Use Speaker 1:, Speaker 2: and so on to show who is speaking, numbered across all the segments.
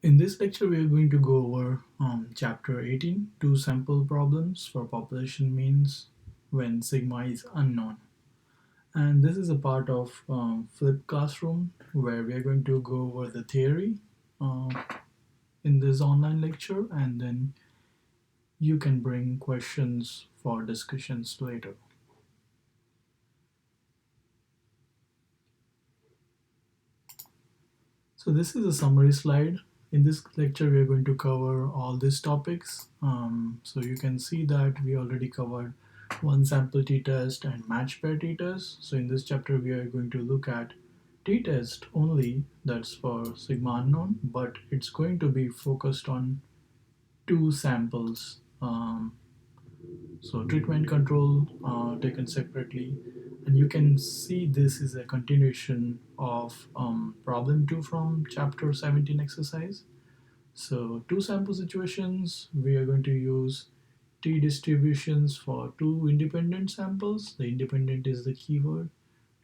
Speaker 1: In this lecture, we are going to go over chapter 18, two sample problems for population means when sigma is unknown. And this is a part of flipped classroom where we are going to go over the theory uh, in this online lecture, and then you can bring questions for discussions later. So this is a summary slide. In this lecture, we are going to cover all these topics. So you can see that we already covered one sample t-test and match pair t-test. So in this chapter, we are going to look at t-test only, that's for sigma unknown, but it's going to be focused on two samples. So treatment control taken separately, and you can see this is a continuation of problem 2 from chapter 17 exercise. So two sample situations, we are going to use t distributions for two independent samples. The independent is the keyword,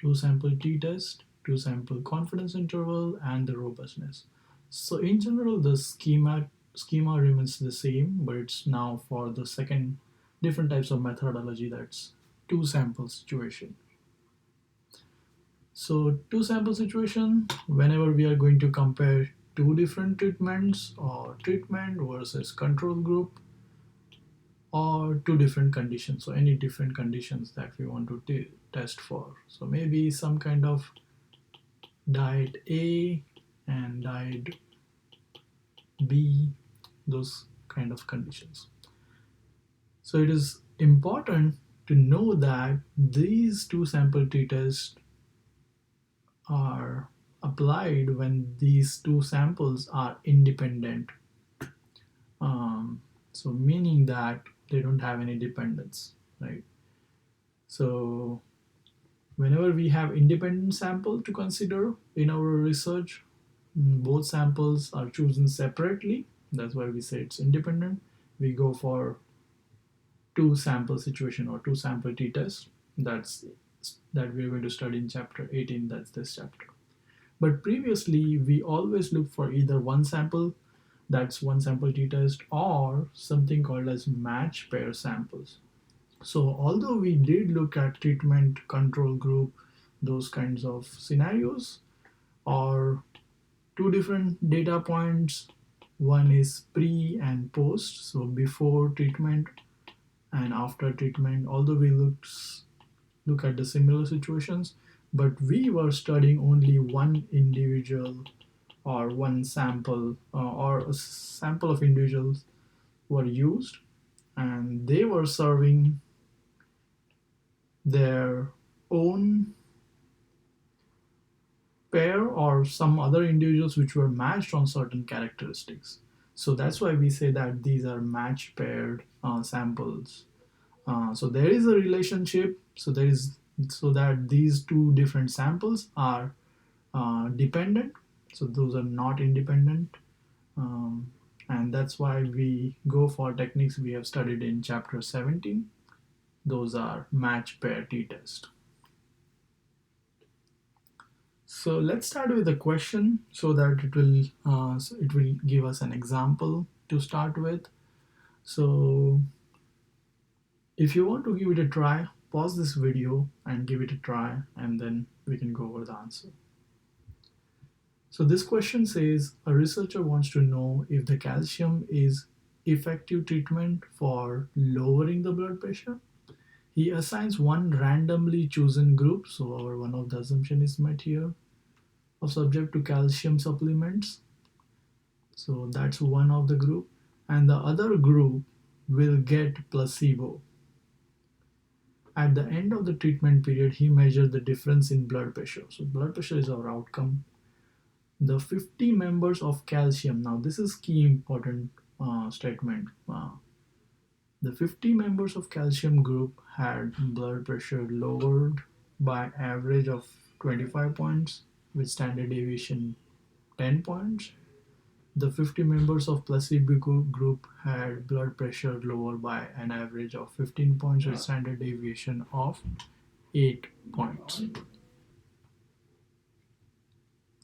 Speaker 1: two sample t-test, two sample confidence interval, and the robustness. So in general, the schema remains the same, but it's now for the second different types of methodology, that's two sample situation. So two sample situation, whenever we are going to compare two different treatments or treatment versus control group or two different conditions, so any different conditions that we want to test for. So maybe some kind of diet A and diet B, those kind of conditions. So it is important to know that these two sample t-tests are applied when these two samples are independent. So meaning that they don't have any dependence, right? So whenever we have independent sample to consider in our research, both samples are chosen separately. That's why we say it's independent. We go for two sample situation or two sample t-test. That we're going to study in chapter 18. That's this chapter. But previously, we always look for either one sample, that's one sample t-test, or something called as match pair samples. So although we did look at treatment control group, those kinds of scenarios, or two different data points, one is pre and post, so before treatment and after treatment, although we look at the similar situations, but we were studying only one individual or one sample or a sample of individuals were used, and they were serving their own pair or some other individuals which were matched on certain characteristics. So that's why we say that these are match paired samples. So there is a relationship. So that these two different samples are dependent. So those are not independent. Um, and that's why we go for techniques we have studied in chapter 17. Those are match pair t-test. So let's start with a question so that it will give us an example to start with. So if you want to give it a try, pause this video and give it a try, and then we can go over the answer. So this question says a researcher wants to know if the calcium is effective treatment for lowering the blood pressure. He assigns one randomly chosen group, so our one of the assumption is met here, of subject to calcium supplements. So that's one of the group, and the other group will get placebo. At the end of the treatment period, he measured the difference in blood pressure. So blood pressure is our outcome. The 50 members of calcium, now this is key important statement. The 50 members of calcium group had blood pressure lowered by average of 25 points with standard deviation 10 points. The 50 members of placebo group had blood pressure lowered by an average of 15 points with standard deviation of 8 points.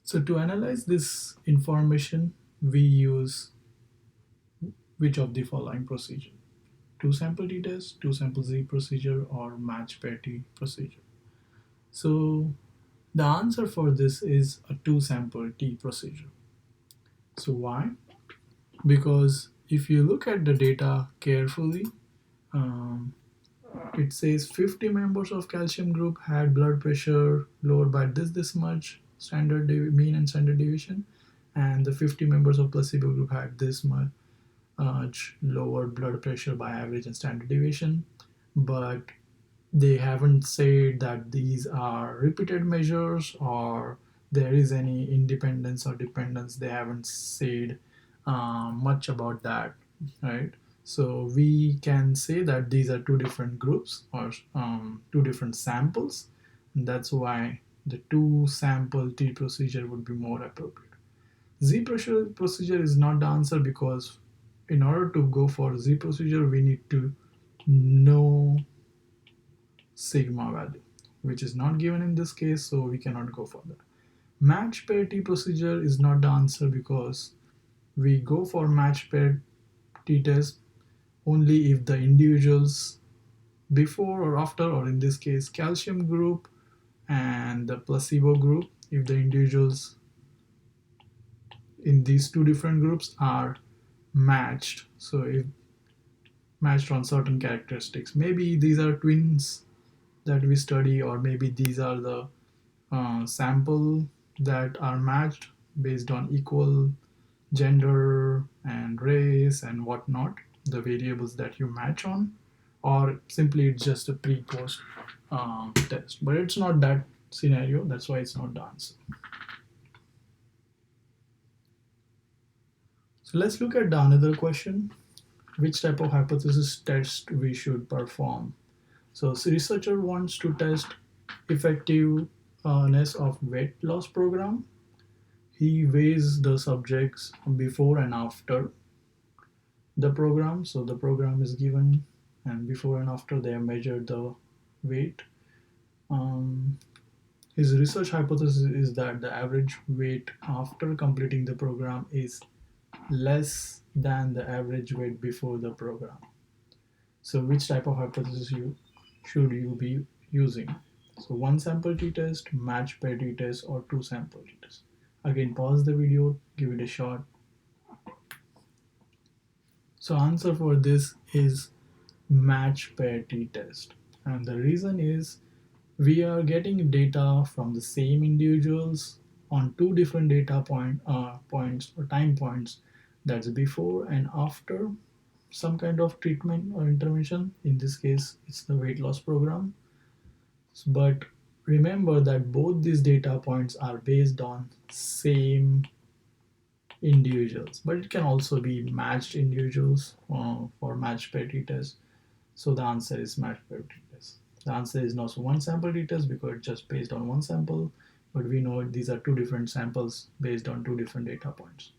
Speaker 1: So to analyze this information, we use which of the following procedure? Two sample t-test, two sample z procedure, or match pair t procedure? So the answer for this is a two sample t procedure. So why? Because if you look at the data carefully, um, it says 50 members of calcium group had blood pressure lowered by this much standard mean and standard deviation, and the 50 members of placebo group had this much lower blood pressure by average and standard deviation. But they haven't said that these are repeated measures or there is any independence or dependence. They haven't said much about that, right? So we can say that these are two different groups or two different samples. And that's why the two sample t procedure would be more appropriate. Z procedure is not the answer because in order to go for Z procedure, we need to know sigma value, which is not given in this case, so we cannot go for that. Match pair t procedure is not the answer because we go for match pair t test only if the individuals before or after, or in this case calcium group and the placebo group, if the individuals in these two different groups are matched. So if matched on certain characteristics, maybe these are twins that we study, or maybe these are the sample that are matched based on equal gender and race and whatnot, the variables that you match on, or simply it's just a pre-post test. But it's not that scenario, that's why it's not the answer. So let's look at the another question. Which type of hypothesis test we should perform? So researcher wants to test effectiveness of weight loss program. He weighs the subjects before and after the program. So the program is given, and before and after they have measured the weight. Um, his research hypothesis is that the average weight after completing the program is less than the average weight before the program. So which type of hypothesis should you be using? So one sample t-test, match pair t-test, or two sample t-test. Again, pause the video, give it a shot. So answer for this is match pair t-test. And the reason is we are getting data from the same individuals on two different points or time points, that's before and after some kind of treatment or intervention. In this case, it's the weight loss program. But remember that both these data points are based on same individuals, but it can also be matched individuals for match pair t-test. So the answer is match pair t-test. The answer is not one sample t-test because it's just based on one sample, but we know these are two different samples based on two different data points.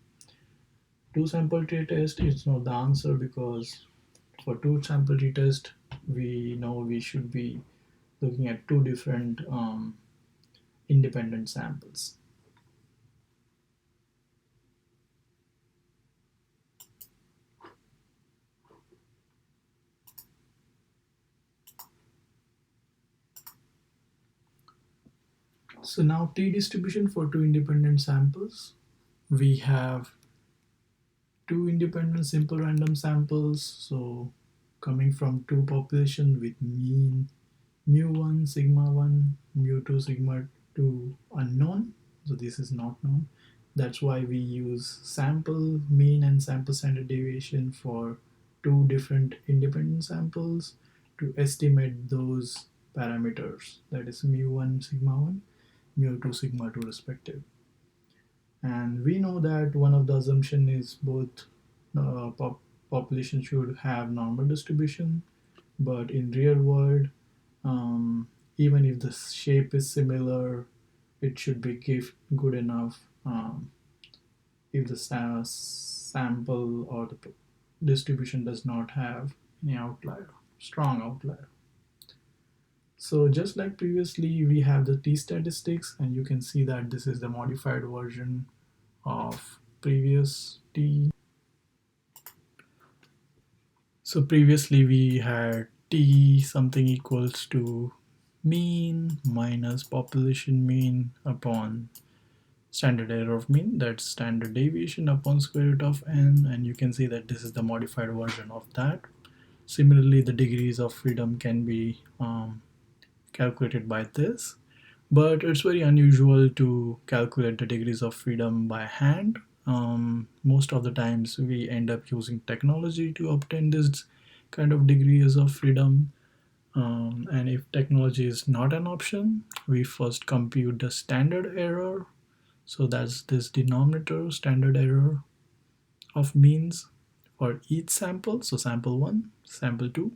Speaker 1: Two sample t-test is not the answer because for two sample t-test, we know we should be looking at two different independent samples. So now t distribution for two independent samples. We have two independent simple random samples. So coming from two population with mean mu1, sigma 1, mu2, sigma 2 unknown. So this is not known. That's why we use sample mean and sample standard deviation for two different independent samples to estimate those parameters, that is mu1 sigma 1, mu2 sigma 2 respective. And we know that one of the assumption is both population should have normal distribution, but in real world, um, even if the shape is similar, it should be good enough if the sample or the distribution does not have any outlier, strong outlier. So just like previously, we have the t statistics, and you can see that this is the modified version of previous t. So previously we had t something equals to mean minus population mean upon standard error of mean, that's standard deviation upon square root of n, and you can see that this is the modified version of that. Similarly, the degrees of freedom can be calculated by this, but it's very unusual to calculate the degrees of freedom by hand. Most of the times we end up using technology to obtain this kind of degrees of freedom. And if technology is not an option, we first compute the standard error. So that's this denominator standard error of means for each sample. So sample 1, sample 2,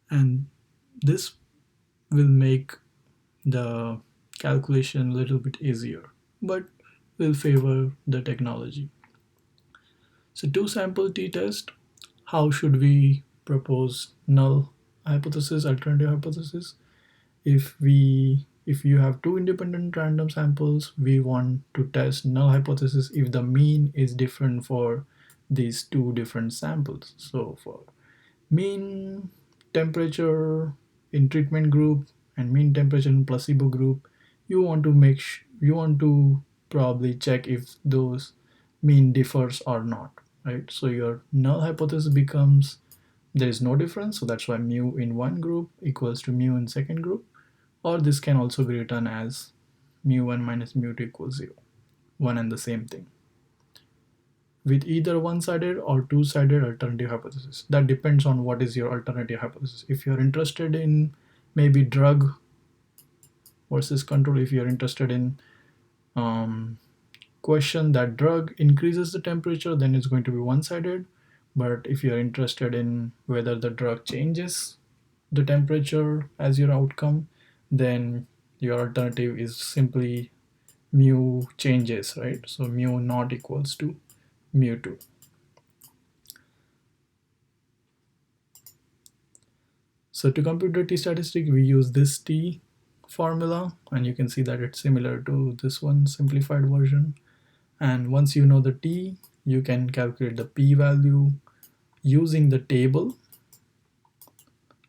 Speaker 1: and this will make the calculation a little bit easier, but will favor the technology. So two sample t-test, how should we propose null hypothesis, alternative hypothesis? If you have two independent random samples, we want to test null hypothesis if the mean is different for these two different samples. So for mean temperature in treatment group and mean temperature in placebo group, you want to you want to probably check if those mean differs or not, right? So your null hypothesis becomes there is no difference, so that's why mu in one group equals to mu in second group, or this can also be written as mu1 minus mu2 equals 0, one and the same thing, with either one-sided or two-sided alternative hypothesis. That depends on what is your alternative hypothesis. If you're interested in maybe drug versus control, if you're interested in question that drug increases the temperature, then it's going to be one-sided. But if you're interested in whether the drug changes the temperature as your outcome, then your alternative is simply mu changes, right? So mu not equals to mu2. So to compute the t-statistic, we use this t formula, and you can see that it's similar to this one simplified version. And once you know the t, you can calculate the p-value using the table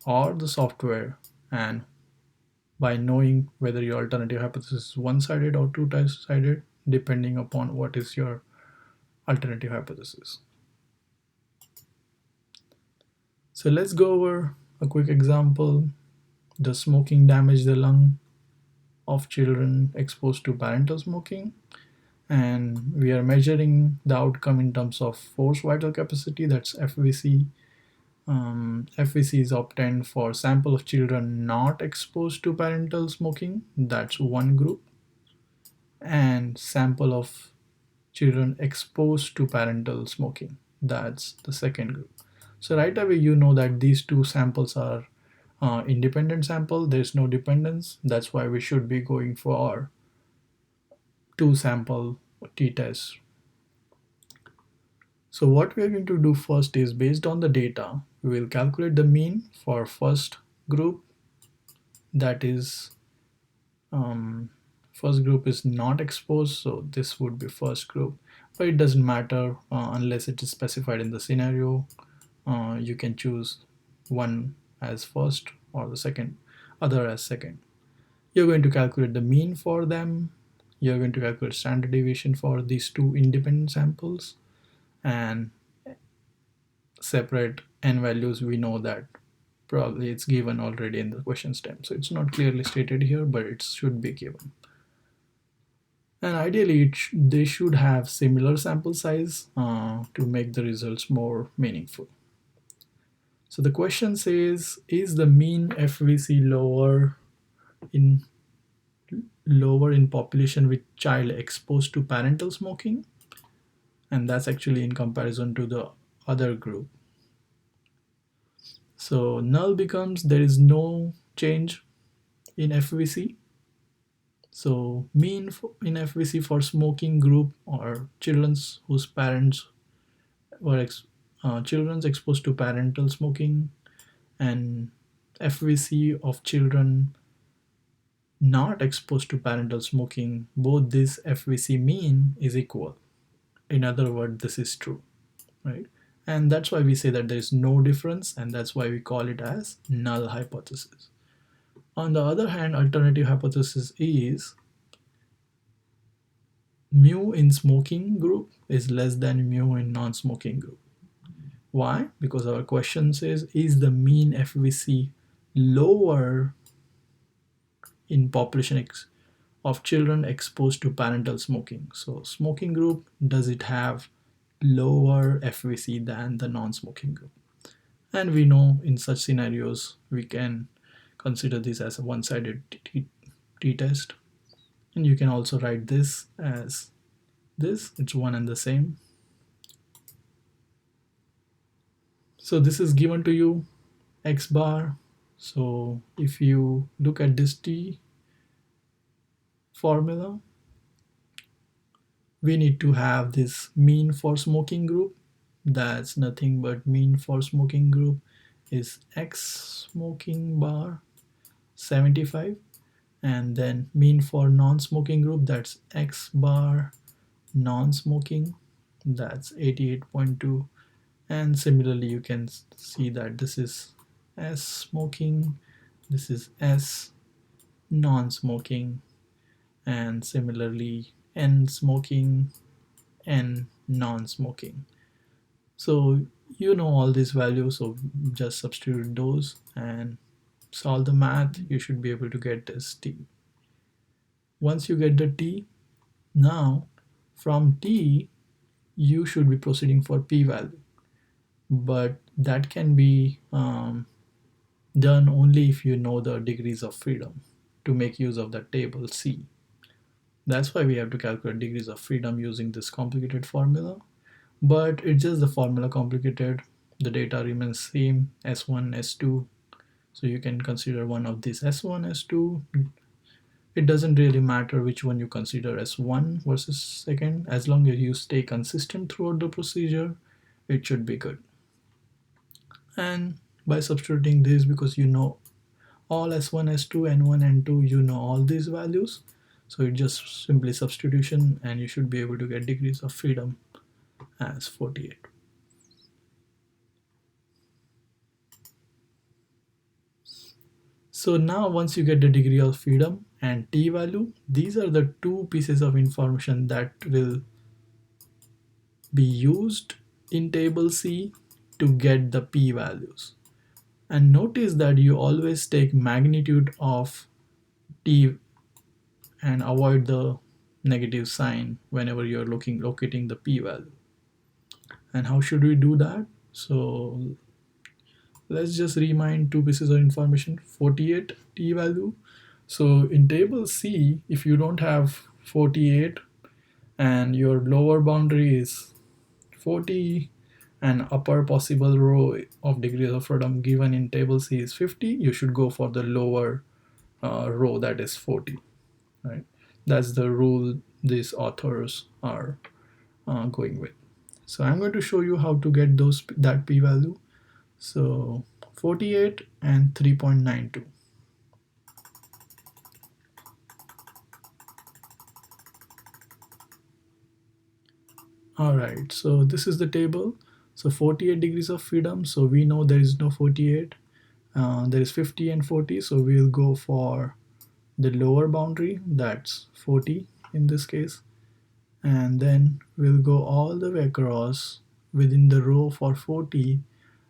Speaker 1: or the software, and by knowing whether your alternative hypothesis is one-sided or two-sided, depending upon what is your alternative hypothesis. So let's go over a quick example. Does smoking damage the lung of children exposed to parental smoking? And we are measuring the outcome in terms of forced vital capacity, that's FVC. FVC is obtained for sample of children not exposed to parental smoking, that's one group, and sample of children exposed to parental smoking, that's the second group. So right away you know that these two samples are independent sample, there's no dependence, that's why we should be going for two sample t-test. So what we are going to do first is, based on the data, we will calculate the mean for first group, that is first group is not exposed, so this would be first group, but it doesn't matter unless it is specified in the scenario. You can choose one as first or the second, other as second. You're going to calculate the mean for them, you're going to calculate standard deviation for these two independent samples, and separate n values. We know that probably it's given already in the question stem, so it's not clearly stated here, but it should be given. And ideally they should have similar sample size to make the results more meaningful. So the question says, is the mean FVC lower in population with child exposed to parental smoking? And that's actually in comparison to the other group. So null becomes there is no change in FVC. So mean in FVC for smoking group or children whose parents were children exposed to parental smoking, and FVC of children not exposed to parental smoking, both this FVC mean is equal. In other words, this is true, right? And that's why we say that there is no difference, and that's why we call it as null hypothesis. On the other hand, alternative hypothesis is mu in smoking group is less than mu in non-smoking group. Why? Because our question says, is the mean FVC lower in population of children exposed to parental smoking? So smoking group, does it have lower FVC than the non-smoking group? And we know in such scenarios, we can consider this as a one-sided t-test. And you can also write this as this, it's one and the same. So this is given to you, x bar. So if you look at this t formula, we need to have this mean for smoking group. That's nothing but mean for smoking group is x smoking bar 75, and then mean for non-smoking group, that's x bar non-smoking, that's 88.2. And similarly you can see that this is s smoking, this is s non-smoking, and similarly n smoking, n non-smoking. So you know all these values, so just substitute those and solve the math. You should be able to get this t. Once you get the t, now from t you should be proceeding for p-value, but that can be done only if you know the degrees of freedom to make use of the table C. That's why we have to calculate degrees of freedom using this complicated formula, but it's just the formula complicated. The data remains same, S1, S2. So you can consider one of these S1, S2. It doesn't really matter which one you consider as one versus second. As long as you stay consistent throughout the procedure, it should be good. And by substituting this, because you know all S1, S2, N1, N2, you know all these values, so it's just simply substitution, and you should be able to get degrees of freedom as 48. So now once you get the degree of freedom and t value, these are the two pieces of information that will be used in table C to get the p values. And notice that you always take magnitude of t and avoid the negative sign whenever you're locating the p value. And how should we do that? So let's just remind two pieces of information. 48 t value. So in table C, if you don't have 48 and your lower boundary is 40 and upper possible row of degrees of freedom given in table C is 50, you should go for the lower row, that is 40, right? That's the rule these authors are going with. So I'm going to show you how to get that p-value. So 48 and 3.92. All right, so this is the table. So 48 degrees of freedom. So we know there is no 48. There is 50 and 40. So we'll go for the lower boundary. That's 40 in this case. And then we'll go all the way across within the row for 40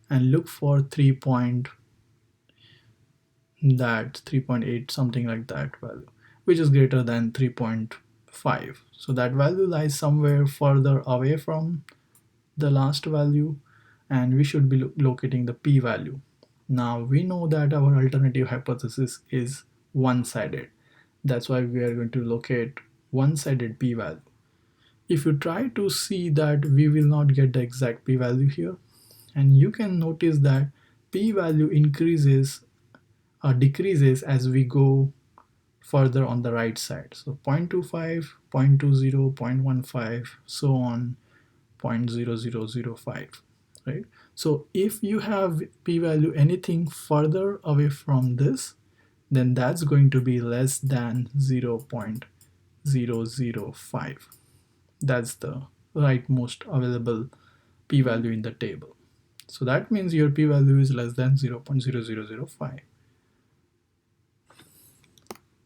Speaker 1: and look for 3.8, something like that value, which is greater than 3.5. So that value lies somewhere further away from the last value, and we should be locating the p-value. Now we know that our alternative hypothesis is one-sided. That's why we are going to locate one-sided p-value. If you try to see that, we will not get the exact p-value here, and you can notice that p-value increases or decreases as we go further on the right side. So 0.25, 0.20, 0.15, so on, 0.0005, right? So if you have p-value anything further away from this, then that's going to be less than 0.005. That's the rightmost available p-value in the table. So that means your p-value is less than 0.0005.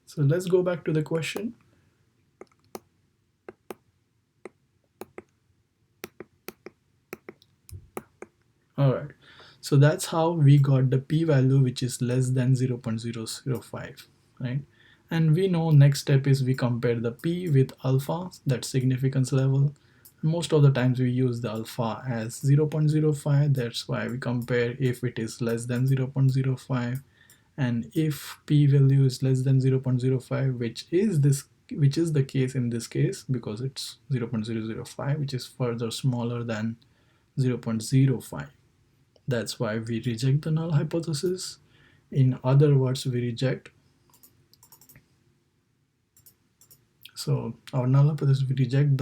Speaker 1: So let's go back to the question. All right. So that's how we got the p-value which is less than 0.005, right? And we know next step is we compare the p with alpha, that significance level. Most of the times we use the alpha as 0.05. That's why we compare if it is less than 0.05, and if p value is less than 0.05, which is the case in this case because it's 0.005, which is further smaller than 0.05. That's why we reject the null hypothesis. In other words, we reject. So our null hypothesis, we reject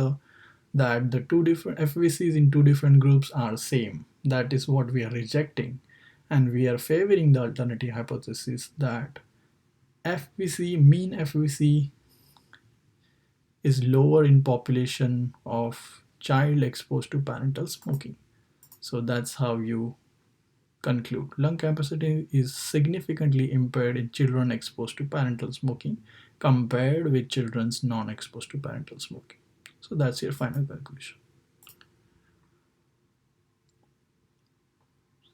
Speaker 1: that the two different FVCs in two different groups are same. That is what we are rejecting, and we are favoring the alternative hypothesis that FVC, mean FVC, is lower in population of child exposed to parental smoking. So that's how you conclude lung capacity is significantly impaired in children exposed to parental smoking compared with children non-exposed to parental smoking. So that's your final conclusion.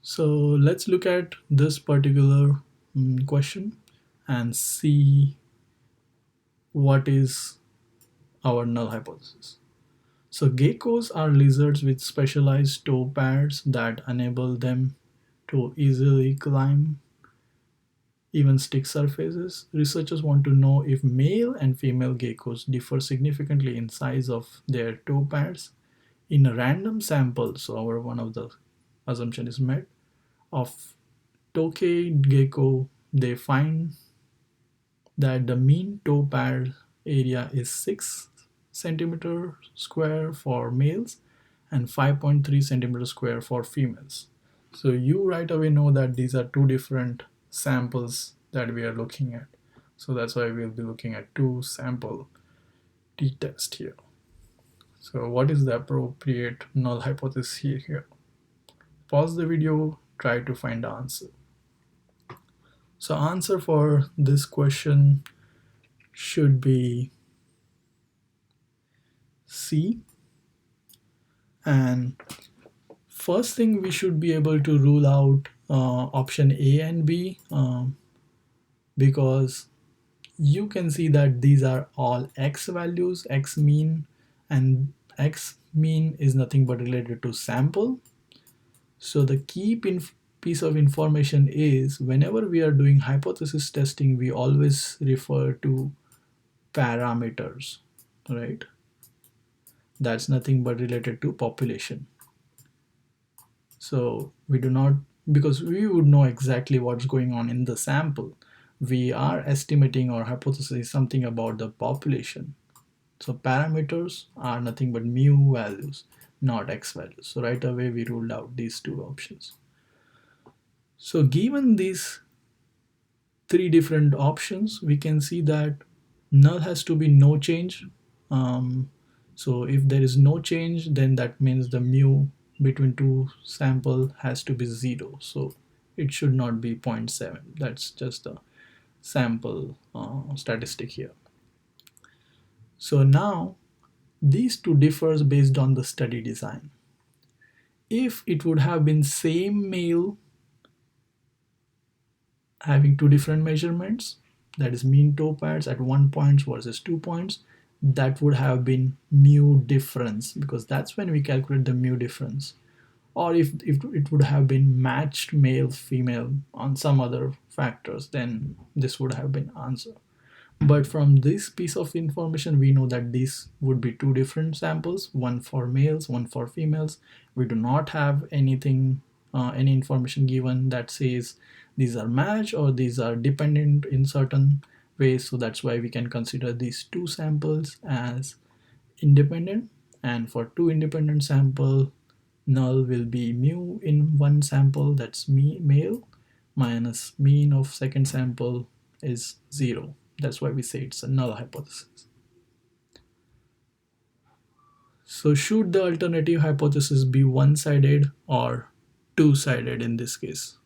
Speaker 1: So let's look at this particular question and see what is our null hypothesis. So geckos are lizards with specialized toe pads that enable them to easily climb even stick surfaces. Researchers want to know if male and female geckos differ significantly in size of their toe pads in a random sample. So our one of the assumption is met of tokay gecko. They find that the mean toe pad area is 6 centimeter square for males and 5.3 centimeter square for females. So you right away know that these are two different samples that we are looking at. So that's why we'll be looking at two sample t-test here. So what is the appropriate null hypothesis here? Pause the video, try to find the answer. So answer for this question should be C. And first thing, we should be able to rule out option A and B because you can see that these are all x values, x mean, and x mean is nothing but related to sample. So the key piece of information is whenever we are doing hypothesis testing, we always refer to parameters, right? That's nothing but related to population. So we do not, because we would know exactly what's going on in the sample, we are estimating or hypothesizing something about the population. So parameters are nothing but mu values, not x values. So right away we ruled out these two options. So given these three different options, we can see that null has to be no change. So if there is no change, then that means the mu between two sample has to be 0. So it should not be 0.7. That's just a sample statistic here. So now these two differs based on the study design. If it would have been same male having two different measurements, that is mean toe pads at 1 point versus 2 points, that would have been mu difference because that's when we calculate the mu difference. Or if it would have been matched male female on some other factors, then this would have been answer. But from this piece of information, we know that these would be two different samples, one for males, one for females. We do not have anything, any information given that says these are matched or these are dependent in certain ways. So that's why we can consider these two samples as independent. And for two independent sample, null will be mu in one sample, that's male, minus mean of second sample is 0. That's why we say it's a null hypothesis. So should the alternative hypothesis be one-sided or two-sided in this case?